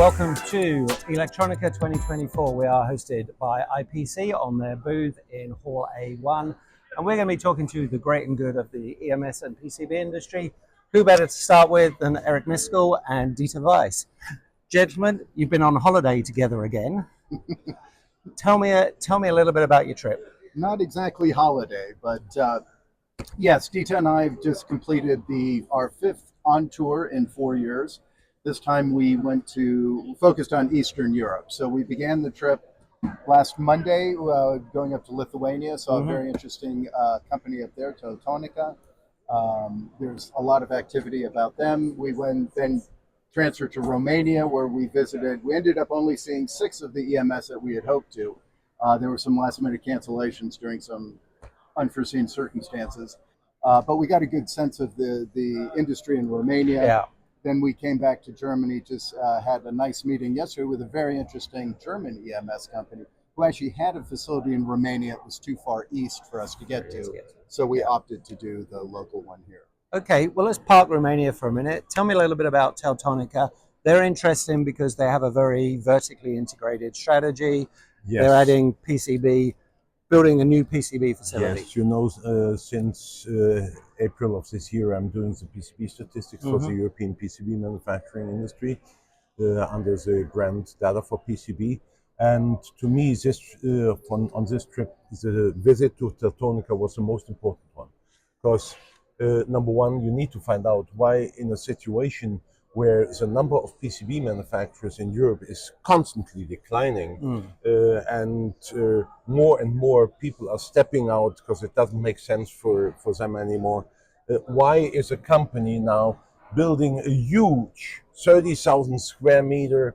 welcome to Electronica 2024. We are hosted by IPC on their booth in Hall A1, and we're going to be talking to the great and good of the EMS and PCB industry. Who better to start with than Eric Miscoll and Dieter Weiss? Gentlemen, you've been on holiday together again. Tell me a little bit about your trip. Not exactly holiday, but yes, Dieter and I have just completed our 5th OnTour in 4 years. This time we focused on Eastern Europe. So we began the trip last Monday, going up to Lithuania. Saw a very interesting company up there, Electronica. There's a lot of activity about them. We then transferred to Romania, where we ended up only seeing 6 of the EMS that we had hoped to. There were some last minute cancellations during some unforeseen circumstances. But we got a good sense of the industry in Romania. Yeah. Then we came back to Germany, just had a nice meeting yesterday with a very interesting German EMS company who actually had a facility in Romania. It was too far east for us to get to, so we opted to do the local one here. Okay, well, let's park Romania for a minute. Tell me a little bit about Electronica. They're interesting because they have a very vertically integrated strategy. Yes. They're adding PCB, building a new PCB facility. Yes, you know, since April of this year, I'm doing the PCB statistics for the European PCB manufacturing industry under the brand Data for PCB. And to me, on this trip, the visit to Electronica was the most important one. Because number one, you need to find out why in a situation where the number of PCB manufacturers in Europe is constantly declining and more people are stepping out because it doesn't make sense for them anymore. Why is a company now building a huge 30,000 square meter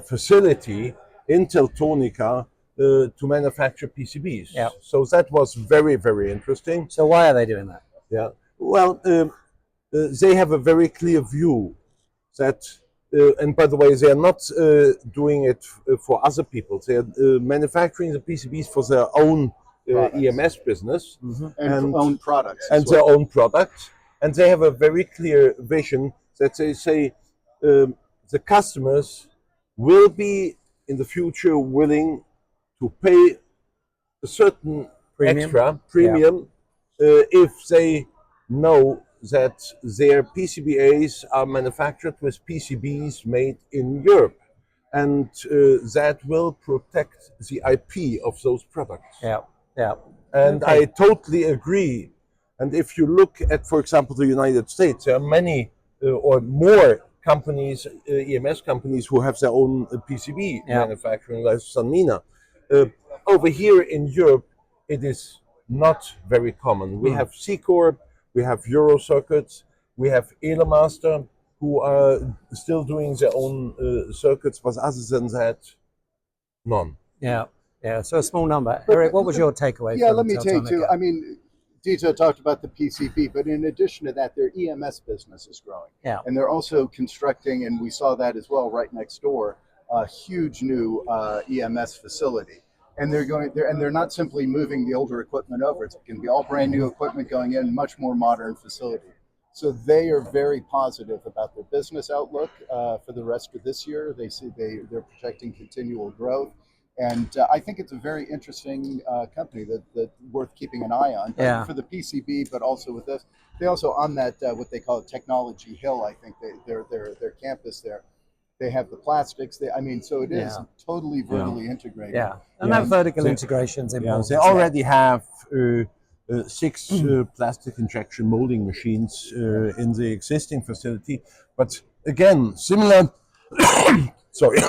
facility in Electronica to manufacture PCBs? Yeah. So that was very, very interesting. So why are they doing that? Yeah. Well, they have a very clear view that, and by the way, they are not doing it for other people. They are manufacturing the PCBs for their own EMS business and own products. And their own products. And they have a very clear vision that they say the customers will be in the future willing to pay a certain extra premium if they know that their PCBAs are manufactured with PCBs made in Europe, and that will protect the IP of those products. Yeah, yeah. And I totally agree. And if you look at, for example, the United States, there are many or more companies, EMS companies, who have their own PCB manufacturing, like Sanmina. Over here in Europe, it is not very common. We have C-Corp, we have Euro Circuits, we have Elemaster, who are still doing their own circuits, but other than that, none. Yeah, yeah. So a small number. Eric, what was your takeaway? Yeah, from let me tell you too. Electronica? I mean, Dieter talked about the PCB, but in addition to that, their EMS business is growing. Yeah. And they're also constructing, and we saw that as well right next door, a huge new EMS facility. And they're not simply moving the older equipment over. It's going to be all brand new equipment going in, much more modern facility. So they are very positive about their business outlook for the rest of this year. They see they're projecting continual growth. And I think it's a very interesting company that worth keeping an eye on for the PCB, but also with this. They also on that what they call Technology Hill. I think their campus there. They have the plastics. So it is totally vertically integrated. Yeah, and that vertical integration's important. They already have 6 plastic injection molding machines in the existing facility. But again, similar sorry,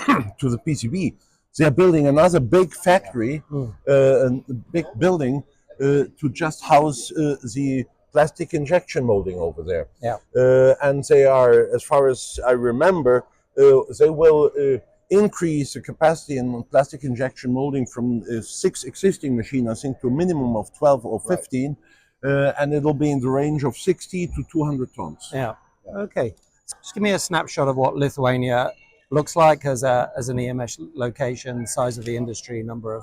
to the PCB, they are building another big factory, a big building to just house the plastic injection molding over there. Yeah. And they are, as far as I remember, they will increase the capacity in plastic injection molding from 6 existing machines, I think, to a minimum of 12 or 15, and it'll be in the range of 60 to 200 tons. Yeah. Okay. Just give me a snapshot of what Lithuania looks like as an EMS location, size of the industry, number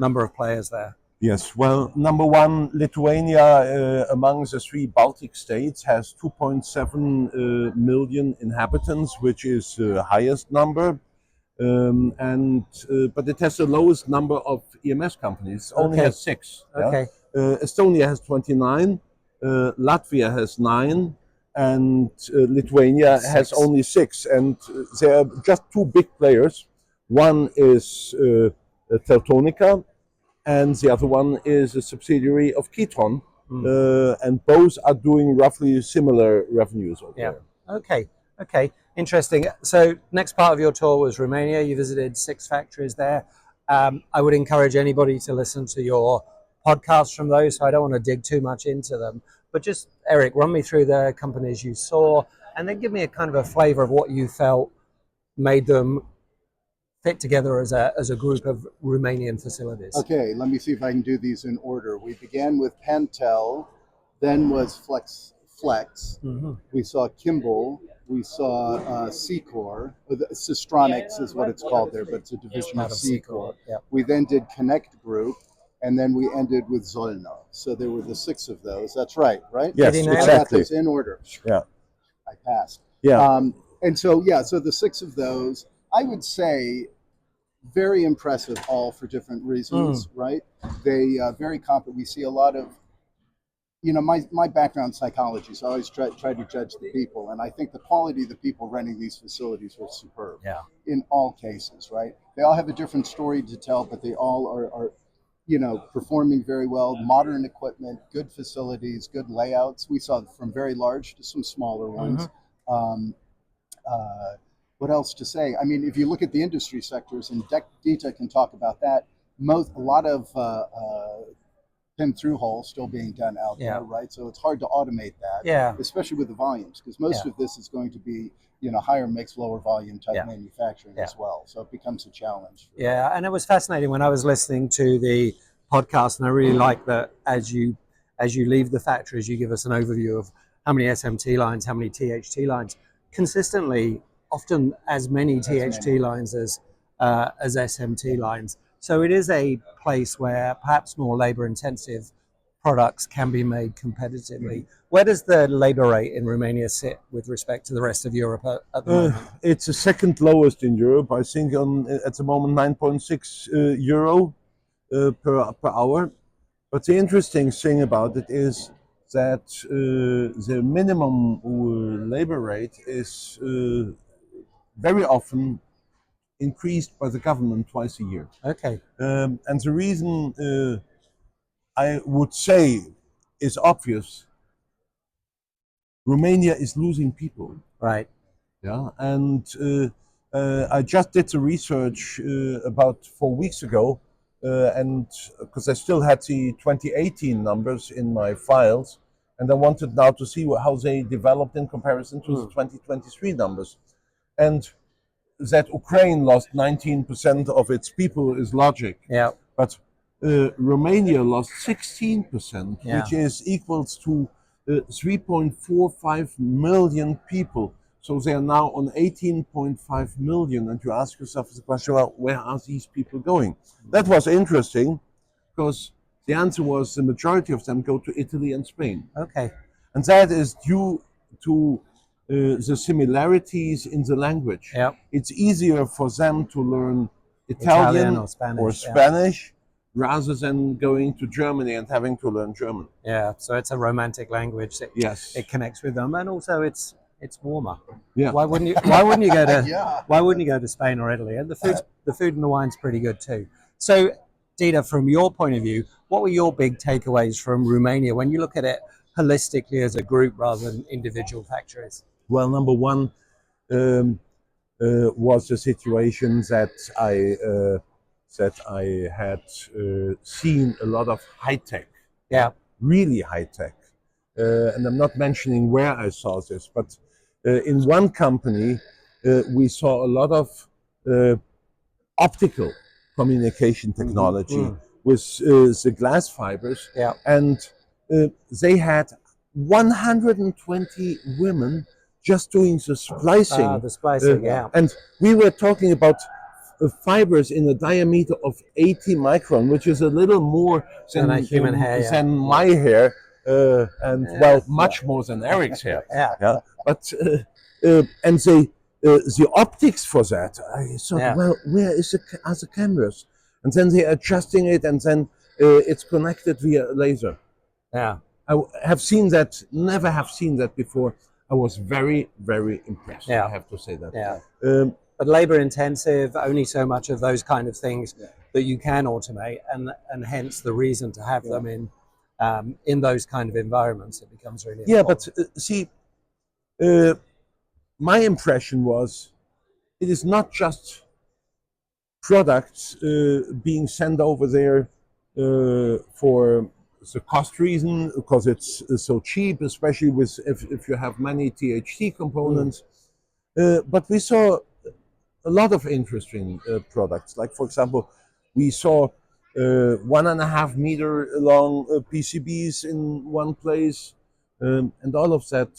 of players there. Yes, well, number one, Lithuania, among the 3 Baltic states, has 2.7 million inhabitants, which is the highest number. But it has the lowest number of EMS companies. It only Okay. has 6. Yeah? Okay. Estonia has 29, Latvia has 9, and Lithuania has 6. only 6. And there are just 2 big players. One is Teltonica, and the other one is a subsidiary of Kitron. And both are doing roughly similar revenues over Yeah. there. Okay. Okay. Interesting. So next part of your tour was Romania. You visited 6 factories there. I would encourage anybody to listen to your podcasts from those. So I don't want to dig too much into them. But just, Eric, run me through the companies you saw and then give me a kind of a flavor of what you felt made them fit together as a group of Romanian facilities. Okay, let me see if I can do these in order. We began with Pantel, then was Flex. We saw Kimball. We saw Secor. Systronics is what it's called there, but it's a division of Secor. Yep. We then did Connect Group, and then we ended with Zollner. So there were the 6 of those. That's right? Yes, Did he nail it? I got exactly. those in order. Yeah. I passed. Yeah. And so, yeah, so the 6 of those, I would say, very impressive, all for different reasons, right? They very competent. We see a lot of, you know, my background psychology, so I always try to judge the people, and I think the quality of the people running these facilities were superb. Yeah. In all cases, right? They all have a different story to tell, but they all are you know, performing very well. Modern equipment, good facilities, good layouts. We saw from very large to some smaller ones. What else to say? I mean, if you look at the industry sectors, and Dieter can talk about that, a lot of pin through hole still being done out there, right? So it's hard to automate that, especially with the volumes, because most of this is going to be, you know, higher mix, lower volume type manufacturing as well. So it becomes a challenge. Yeah, and it was fascinating when I was listening to the podcast, and I really like that as you leave the factories, you give us an overview of how many SMT lines, how many THT lines, consistently, often as many THT lines as SMT lines. So it is a place where perhaps more labor-intensive products can be made competitively. Where does the labor rate in Romania sit with respect to the rest of Europe at the moment? It's the second lowest in Europe. I think at the moment 9.6 euro per hour. But the interesting thing about it is that the minimum labor rate is very often increased by the government twice a year. Okay. And the reason I would say is obvious. Romania is losing people. Right. Yeah, and I just did the research about 4 weeks ago, and because I still had the 2018 numbers in my files, and I wanted now to see how they developed in comparison to the 2023 numbers. And that Ukraine lost 19% of its people is logic. Yeah. But Romania lost 16%, which is equals to 3.45 million people. So they are now on 18.5 million. And you ask yourself the question, well, where are these people going? That was interesting because the answer was the majority of them go to Italy and Spain. Okay. And that is due to the similarities in the language. Yep. It's easier for them to learn Italian or Spanish rather than going to Germany and having to learn German. Yeah, so it's a romantic language. It connects with them, and also it's warmer. Yeah. Why wouldn't you go to Why wouldn't you go to Spain or Italy? And the food and the wine's pretty good too. So, Dieter, from your point of view, what were your big takeaways from Romania when you look at it holistically as a group rather than individual factories? Well, number one was the situation that I had seen a lot of high tech. Yeah. Really high tech. And I'm not mentioning where I saw this, but in one company, we saw a lot of optical communication technology with the glass fibers. Yeah. And they had 120 women just doing the splicing. The splicing, And we were talking about fibers in a diameter of 80 micron, which is a little more than a human hair, than my hair, and much more than Eric's hair. Yeah. But and they the optics for that, I thought, Yeah. well, where are the cameras? And then they're adjusting it, and then it's connected via laser. Yeah. I have seen that, never have seen that before. I was very, very impressed. Yeah. I have to say that. Yeah. But labor intensive, only so much of those kind of things that you can automate, and hence the reason to have them in those kind of environments. It becomes really important. But see, my impression was it is not just products being sent over there for the cost reason, because it's so cheap, especially with if you have many THT components. But we saw a lot of interesting products. Like, for example, we saw 1.5 meter long PCBs in one place, and all of that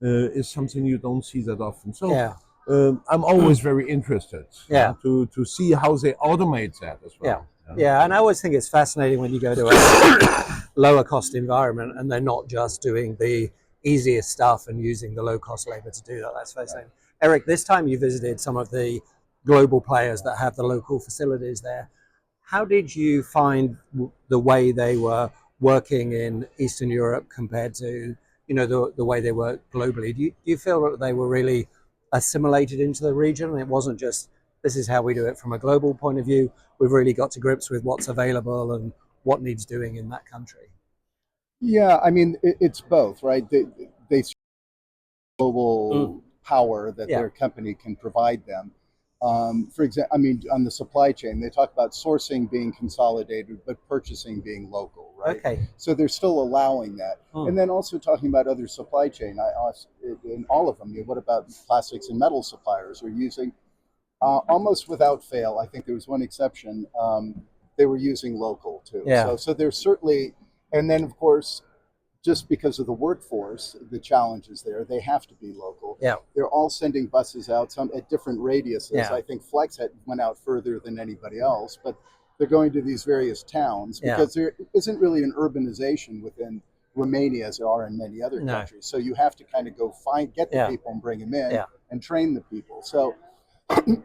is something you don't see that often. So I'm always very interested to see how they automate that as well. Yeah, and I always think it's fascinating when you go to a lower cost environment and they're not just doing the easiest stuff and using the low cost labor to do that. That's fascinating. Eric, this time you visited some of the global players that have the local facilities there. How did you find the way they were working in Eastern Europe compared to, you know, the way they work globally? Do you feel that they were really assimilated into the region, and it wasn't just, this is how we do it from a global point of view? We've really got to grips with what's available and what needs doing in that country. Yeah, I mean, it's both, right? They global power that their company can provide them. For example, I mean, on the supply chain, they talk about sourcing being consolidated, but purchasing being local, right? Okay. So they're still allowing that. And then also talking about other supply chain, in all of them, what about plastics and metal suppliers are using, almost without fail, I think there was one exception, they were using local too. Yeah. So there's certainly, and then of course, just because of the workforce, the challenges there, they have to be local. Yeah. They're all sending buses out, some at different radiuses. Yeah. I think Flex went out further than anybody else, but they're going to these various towns because there isn't really an urbanization within Romania as there are in many other countries. So you have to kind of go get the people and bring them in and train the people. So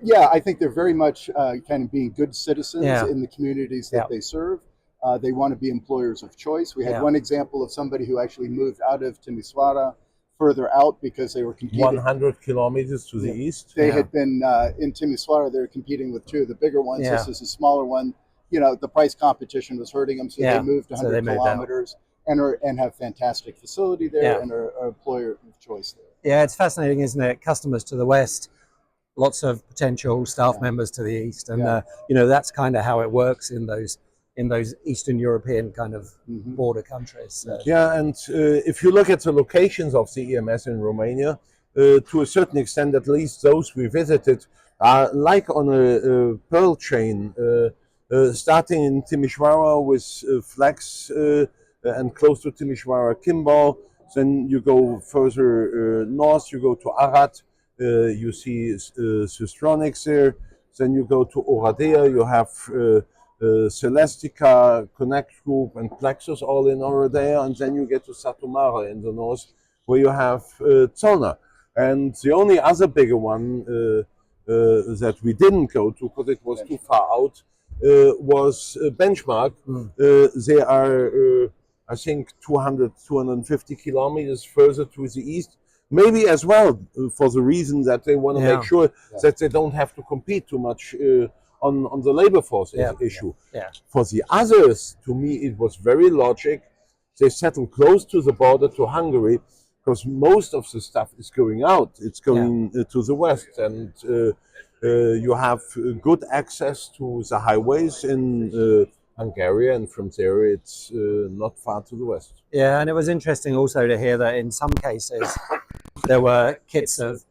yeah, I think they're very much kind of being good citizens in the communities that they serve. They want to be employers of choice. We had one example of somebody who actually moved out of Timisoara further out because they were competing 100 kilometers to the east. They had been in Timisoara. They were competing with two of the bigger ones. This is a smaller one. You know, the price competition was hurting them, so they moved 100 kilometers and have fantastic facility there and are employer of choice there. Yeah, it's fascinating, isn't it? Customers to the west, lots of potential staff members to the east, and you know, that's kind of how it works in those Eastern European kind of border countries. So. Yeah, and if you look at the locations of the EMS in Romania, to a certain extent, at least those we visited, are like on a pearl chain, starting in Timisoara with Flex and close to Timisoara, Kimball. Then you go further north, you go to Arad, you see Systronics there. Then you go to Oradea, you have Celestica, Connect Group, and Plexus all in Oradea, and then you get to Satu Mare in the north, where you have Zollner. And the only other bigger one that we didn't go to because it was too far out was Benchmark. They are, I think, 250 kilometers further to the east. Maybe as well for the reason that they want to make sure that they don't have to compete too much on the labor force issue. For the others, to me, it was very logic. They settled close to the border to Hungary because most of the stuff is going out. It's going to the west, and you have good access to the highways in Hungary, and from there it's not far to the west. Yeah, and it was interesting also to hear that in some cases there were kits of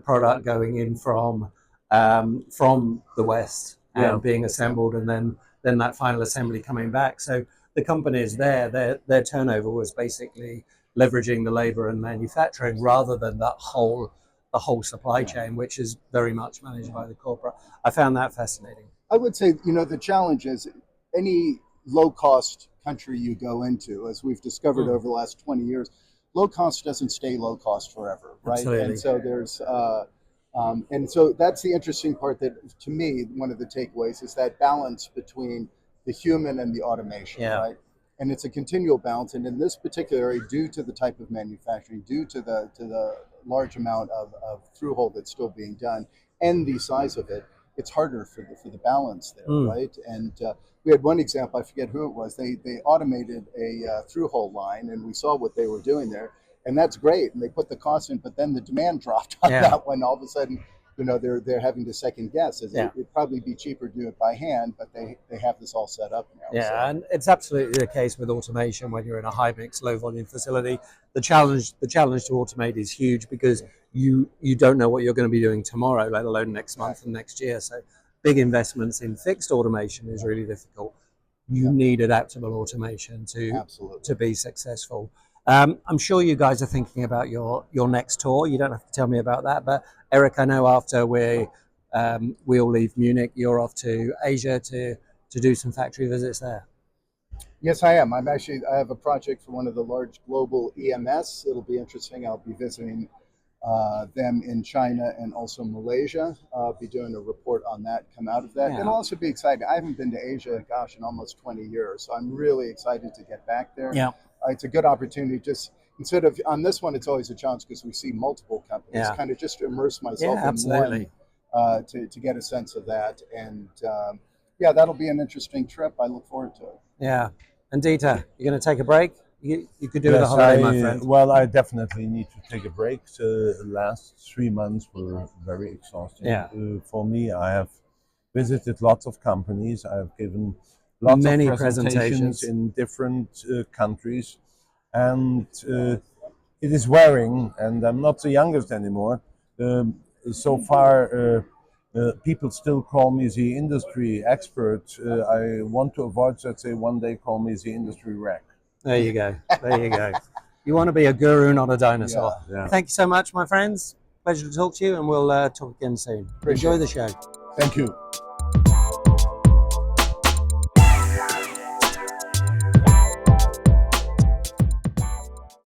product going in from the west and being assembled, and then that final assembly coming back. So the companies there, their turnover was basically leveraging the labor and manufacturing rather than the whole supply chain, which is very much managed by the corporate. I found that fascinating. I would say, you know, the challenge is any low-cost country you go into, as we've discovered over the last 20 years, low cost doesn't stay low cost forever, right? Absolutely. And so there's And so that's the interesting part that, to me, one of the takeaways is that balance between the human and the automation, right? And it's a continual balance. And in this particular area, due to the type of manufacturing, due to the large amount of through-hole that's still being done, and the size of it, it's harder for the balance there, right? And we had one example, I forget who it was. They automated a through-hole line, and we saw what they were doing there. And that's great, and they put the cost in, but then the demand dropped on that one. All of a sudden, you know, they're having to second guess. It'd probably be cheaper to do it by hand, but they have this all set up now. Yeah, so. And it's absolutely the case with automation when you're in a high mix, low volume facility. The challenge to automate is huge because you don't know what you're going to be doing tomorrow, let alone next month and next year. So big investments in fixed automation is really difficult. You need adaptable automation to be successful. I'm sure you guys are thinking about your next tour. You don't have to tell me about that, but Eric, I know after we all leave Munich, you're off to Asia to do some factory visits there. Yes, I am. I have a project for one of the large global EMS. It'll be interesting. I'll be visiting them in China and also Malaysia. I'll be doing a report on that, come out of that. It'll also be exciting. I haven't been to Asia, gosh, in almost 20 years. So I'm really excited to get back there. Yeah. It's a good opportunity. Just instead of on this one, it's always a challenge because we see multiple companies. Kind of just to immerse myself in one to get a sense of that. And yeah, that'll be an interesting trip. I look forward to it. Yeah. And Dieter, you're going to take a break? You could do the holiday, my friend. Well, I definitely need to take a break. The last 3 months were very exhausting for me. I have visited lots of companies. I have given lots of presentations in different countries, and it is wearing, and I'm not the youngest anymore. So far, people still call me the industry expert. I want to avoid that they one day call me the industry wreck. There you go. There you go. You want to be a guru, not a dinosaur. Thank you so much, my friends. Pleasure to talk to you, and we'll talk again soon. Enjoy the show. Thank you.